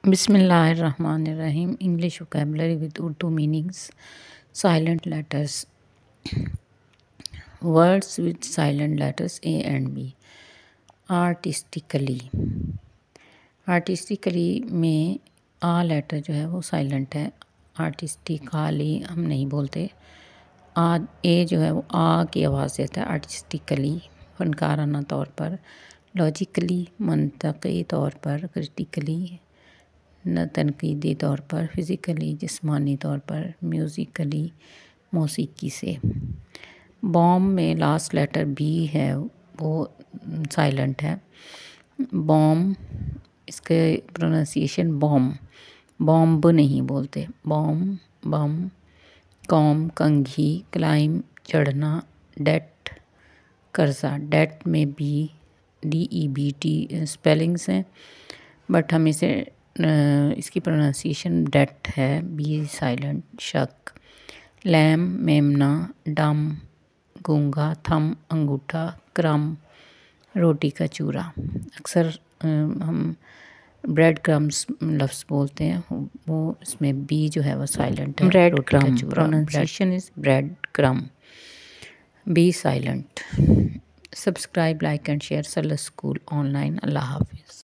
Bismillahirrahmanirrahim. English vocabulary with Urdu meanings. Silent letters. Words with silent letters A and B. Artistically. Artistically में आ letter जो है वो silent है. Artistically हम नहीं बोलते. आ ए जो है वो आ की आवाज़ देता है. आर्टिस्टिकली फनकाराना तौर पर. लॉजिकली मंतकी तौर पर. क्रिटिकली न तनकीदी तौर पर. फिज़िकली जिस्मानी तौर पर. म्यूज़िकली मौसीकी से. बॉम्ब में लास्ट लेटर बी है वो साइलेंट है. बॉम्ब इसके प्रोनाउंसिएशन बॉम्ब नहीं बोलते. बॉम्ब बम. कॉम कंघी. क्लाइम चढ़ना. डेट कर्जा. डेट में बी DEBT स्पेलिंग्स हैं बट हम इसे इसकी प्रोनाउंसिएशन डेट है. B silent. शक. लैम मेमना. डम गूंगा. थम अंगूठा. क्रम रोटी का चूरा. अक्सर हम ब्रेड क्रम्स लफ्ज़ बोलते हैं वो इसमें बी जो है वो साइलेंट है. Breadcrumb pronunciation is breadcrumb. B silent. Subscribe like and share सलस स्कूल ऑनलाइन. अल्लाह हाफिज़.